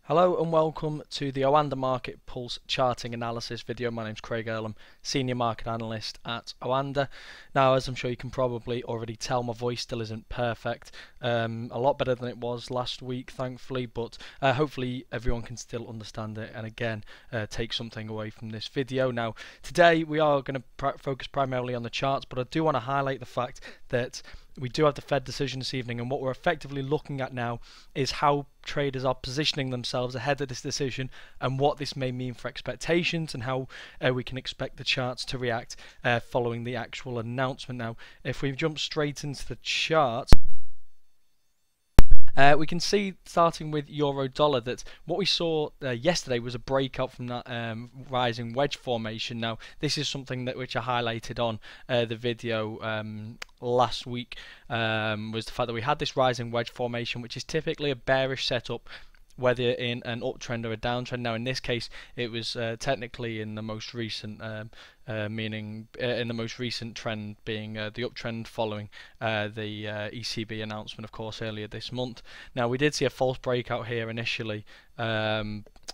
Hello and welcome to the OANDA Market Pulse charting analysis video. My name's Craig Erlam, Senior Market Analyst at OANDA. Now, as I'm sure you can probably already tell, my voice still isn't perfect. A lot better than it was last week, thankfully, but hopefully everyone can still understand it and again take something away from this video. Now, today we are going to focus primarily on the charts, but I do want to highlight the fact that we do have the Fed decision this evening, and what we're effectively looking at now is how traders are positioning themselves ahead of this decision and what this may mean for expectations and how we can expect the charts to react following the actual announcement. Now, if we jump straight into the charts, we can see, starting with euro dollar, that what we saw yesterday was a breakout from that rising wedge formation. Now, this is something which I highlighted on the video last week, was the fact that we had this rising wedge formation, which is typically a bearish setup, whether in an uptrend or a downtrend. Now, in this case, it was technically in the most recent, meaning in the most recent trend being the uptrend following the ECB announcement, of course, earlier this month. Now, we did see a false breakout here initially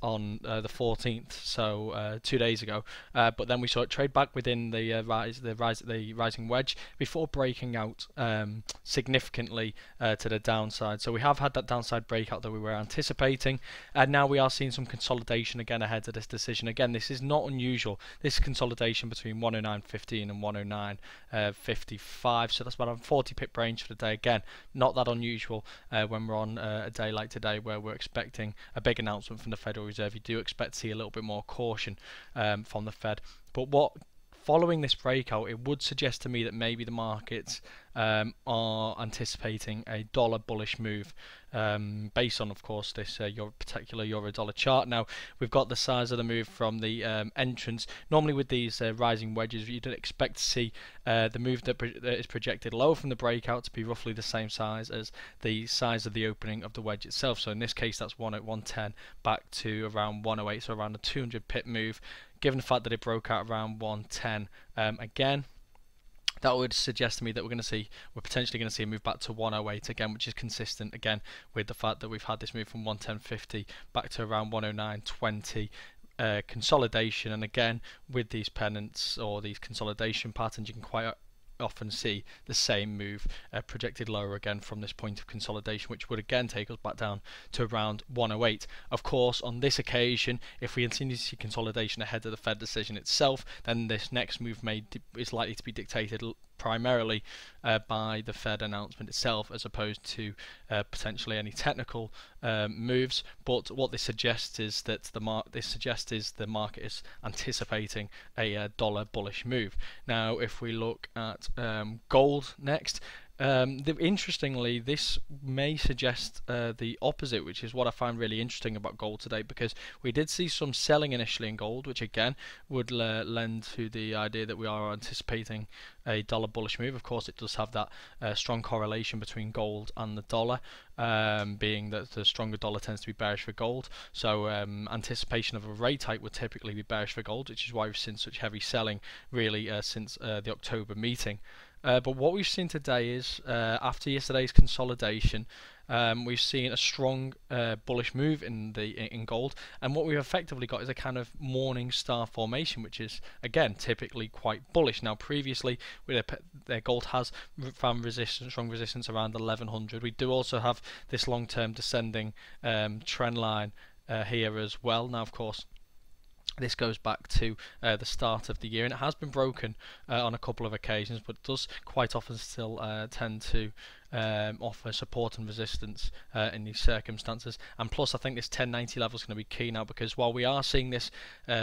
on the 14th, so 2 days ago, but then we saw it trade back within the rising wedge before breaking out significantly to the downside. So we have had that downside breakout that we were anticipating, and now we are seeing some consolidation again ahead of this decision. Again, this is not unusual. This consolidation between 109.15 and 109.55, so that's about a 40 pip range for the day. Again, not that unusual when we're on a day like today where we're expecting a big announcement from the Federal Reserve. You do expect to see a little bit more caution from the Fed, but following this breakout, it would suggest to me that maybe the markets are anticipating a dollar bullish move based on, of course, this particular euro dollar chart. Now, we've got the size of the move from the entrance. Normally with these rising wedges, you'd expect to see the move that is projected lower from the breakout to be roughly the same size as the size of the opening of the wedge itself. So in this case, that's 110 back to around 108, so around a 200 pip move. Given the fact that it broke out around 110 again, that would suggest to me that we're potentially going to see a move back to 108 again, which is consistent again with the fact that we've had this move from 110.50 back to around 109.20. Consolidation, and again with these pennants or these consolidation patterns, you can quite often see the same move projected lower again from this point of consolidation, which would again take us back down to around 108. Of course, on this occasion, if we continue to see consolidation ahead of the Fed decision itself, then this next move is likely to be dictated primarily by the Fed announcement itself, as opposed to potentially any technical moves. But what this suggests is that the market is anticipating a dollar bullish move. Now, if we look at gold next, interestingly, this may suggest the opposite, which is what I find really interesting about gold today, because we did see some selling initially in gold, which again would lend to the idea that we are anticipating a dollar bullish move. Of course, it does have that strong correlation between gold and the dollar, being that the stronger dollar tends to be bearish for gold. So anticipation of a rate hike would typically be bearish for gold, which is why we've seen such heavy selling really since the October meeting. But what we've seen today is, after yesterday's consolidation, we've seen a strong bullish move in gold, and what we've effectively got is a kind of morning star formation, which is again typically quite bullish. Now, previously, gold has found strong resistance around 1100. We do also have this long-term descending trend line here as well. Now, of course, this goes back to the start of the year, and it has been broken on a couple of occasions, but it does quite often still tend to offer support and resistance in these circumstances. And plus, I think this 1090 level is going to be key now, because while we are seeing this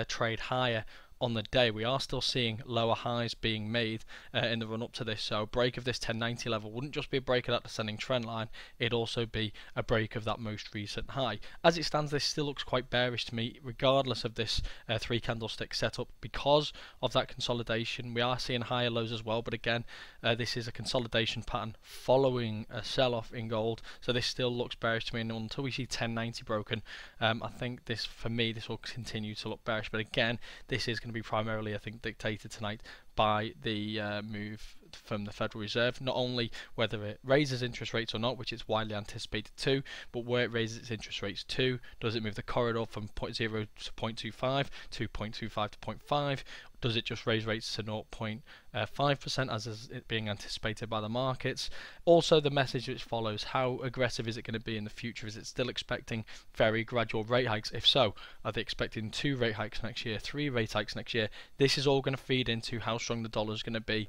trade higher on the day, we are still seeing lower highs being made in the run up to this. So a break of this 1090 level wouldn't just be a break of that descending trend line, it'd also be a break of that most recent high. As it stands, this still looks quite bearish to me, regardless of this three candlestick setup, because of that consolidation. We are seeing higher lows as well, but again, this is a consolidation pattern following a sell-off in gold, so this still looks bearish to me, and until we see 1090 broken, I think this will continue to look bearish. But again, this is going to be primarily, I think, dictated tonight by the move from the Federal Reserve, not only whether it raises interest rates or not, which it's widely anticipated to, but where it raises its interest rates to. Does it move the corridor from 0.0 to 0.25 to 0.25 to 0.5? Does it just raise rates to 0.5% as is it being anticipated by the markets? Also, the message which follows: how aggressive is it going to be in the future? Is it still expecting very gradual rate hikes? If so, are they expecting 2 rate hikes next year, 3 rate hikes next year? This is all going to feed into how strong the dollar is going to be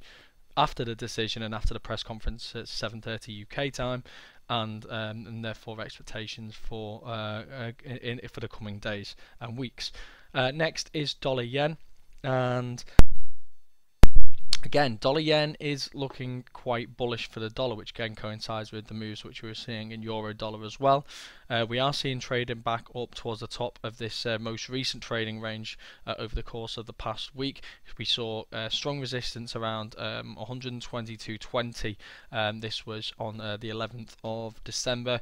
after the decision and after the press conference at 7:30 UK time, and therefore expectations for the coming days and weeks. Next is dollar yen. And again, dollar yen is looking quite bullish for the dollar, which again coincides with the moves which we were seeing in euro dollar as well. We are seeing trading back up towards the top of this most recent trading range over the course of the past week. We saw strong resistance around 122.20. This was on the 11th of December,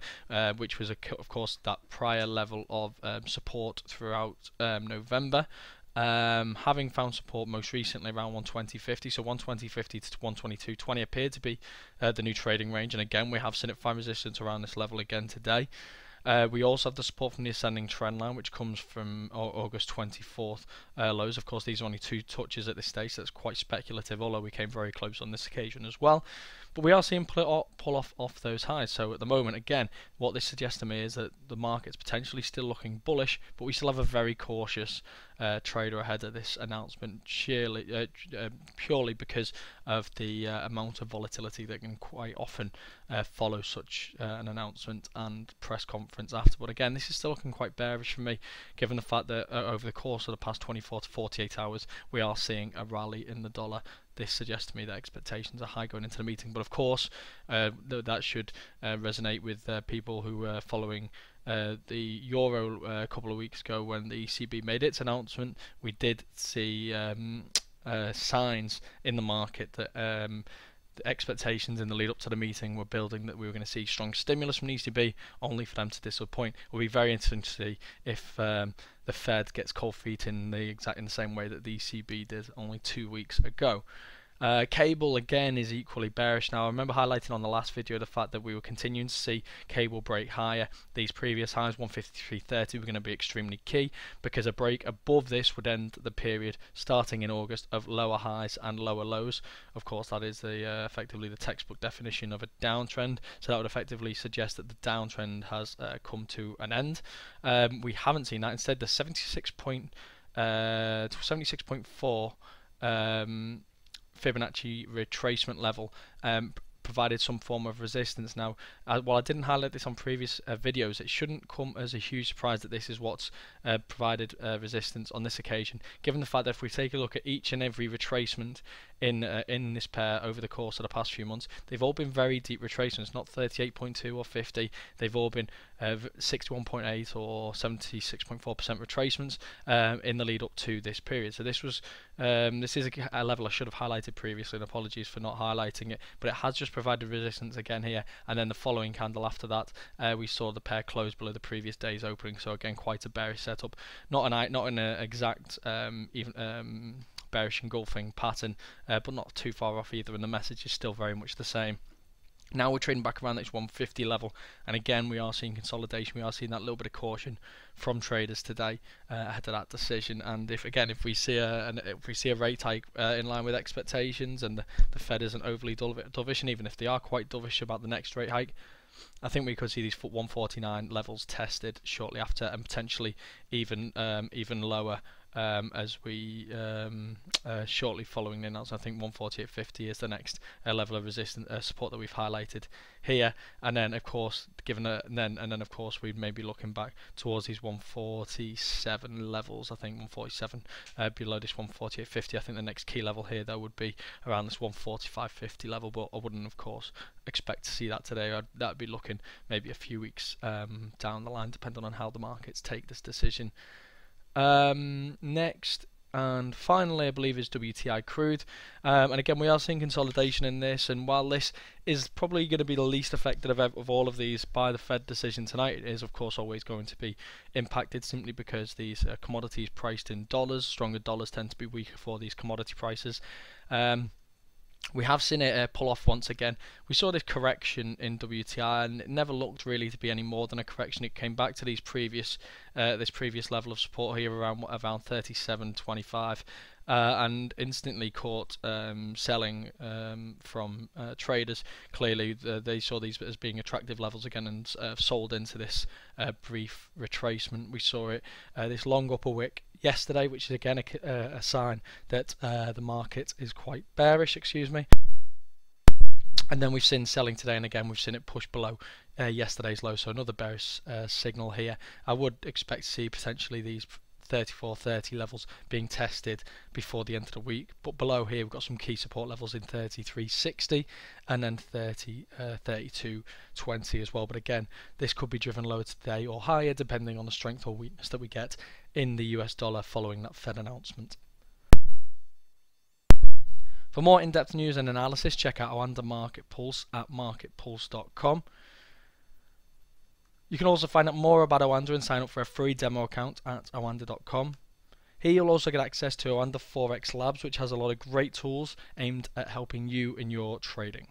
which was of course that prior level of support throughout November. Having found support most recently around 120.50, so 120.50 to 122.20 appeared to be the new trading range, and again we have seen it find resistance around this level again today. We also have the support from the ascending trend line, which comes from August 24th lows. Of course, these are only 2 touches at this stage, so that's quite speculative, although we came very close on this occasion as well. But we are seeing pull off those highs. So at the moment, again, what this suggests to me is that the market's potentially still looking bullish, but we still have a very cautious trader ahead of this announcement, purely because of the amount of volatility that can quite often follow such an announcement and press conference after. But again, this is still looking quite bearish for me, given the fact that over the course of the past 24 to 48 hours, we are seeing a rally in the dollar. This suggests to me that expectations are high going into the meeting, but of course that should resonate with people who were following the euro a couple of weeks ago when the ECB made its announcement. We did see signs in the market that the expectations in the lead up to the meeting were building, that we were going to see strong stimulus from the ECB, only for them to disappoint. It will be very interesting to see if the Fed gets cold feet in the same way that the ECB did only 2 weeks ago. Cable again is equally bearish. Now I remember highlighting on the last video the fact that we were continuing to see cable break higher. These previous highs, 153.30, were going to be extremely key, because a break above this would end the period starting in August of lower highs and lower lows. Of course, that is effectively the textbook definition of a downtrend, so that would effectively suggest that the downtrend has come to an end. We haven't seen that. Instead, the 76.4 Fibonacci retracement level provided some form of resistance. Now, while I didn't highlight this on previous videos, it shouldn't come as a huge surprise that this is what's provided resistance on this occasion, given the fact that if we take a look at each and every retracement in this pair over the course of the past few months, they've all been very deep retracements, not 38.2 or 50. They've all been 61.8 or 76.4% retracements in the lead up to this period. So this is a level I should have highlighted previously, and apologies for not highlighting it, but it has just provided resistance again here, and then the following candle after that we saw the pair close below the previous day's opening. So again, quite a bearish setup, not an exact bearish engulfing pattern, but not too far off either, and the message is still very much the same. Now we're trading back around this 150 level, and again we are seeing consolidation. We are seeing that little bit of caution from traders today ahead of that decision. And if we see a rate hike in line with expectations, and the Fed isn't overly dovish, and even if they are quite dovish about the next rate hike, I think we could see these 149 levels tested shortly after, and potentially even lower as we shortly following the announcement. I think 148.50 is the next level of resistance support that we've highlighted here, and then of course of course we'd maybe looking back towards these 147 levels. I think 147 below this 148.50. I think the next key level here though would be around this 145.50 level, but I wouldn't of course expect to see that today. That'd be looking maybe a few weeks down the line, depending on how the markets take this decision. Next and finally, I believe, is WTI Crude, and again we are seeing consolidation in this, and while this is probably going to be the least affected of all of these by the Fed decision tonight, it is of course always going to be impacted, simply because these commodities priced in dollars, stronger dollars tend to be weaker for these commodity prices. We have seen it pull off once again. We saw this correction in WTI, and it never looked really to be any more than a correction. It came back to these previous this previous level of support here around 37.25, and instantly caught selling from traders. Clearly, they saw these as being attractive levels again, and sold into this brief retracement. We saw it this long upper wick yesterday, which is again a sign that the market is quite bearish, excuse me. And then we've seen selling today, and again we've seen it push below yesterday's low, so another bearish signal here. I would expect to see potentially these 34.30 levels being tested before the end of the week, but below here we've got some key support levels in 33.60 and then 32.20 as well. But again, this could be driven lower today or higher depending on the strength or weakness that we get in the US dollar following that Fed announcement. For more in-depth news and analysis, check out OANDA Market Pulse at marketpulse.com. You can also find out more about OANDA and sign up for a free demo account at oanda.com. Here you'll also get access to OANDA Forex Labs, which has a lot of great tools aimed at helping you in your trading.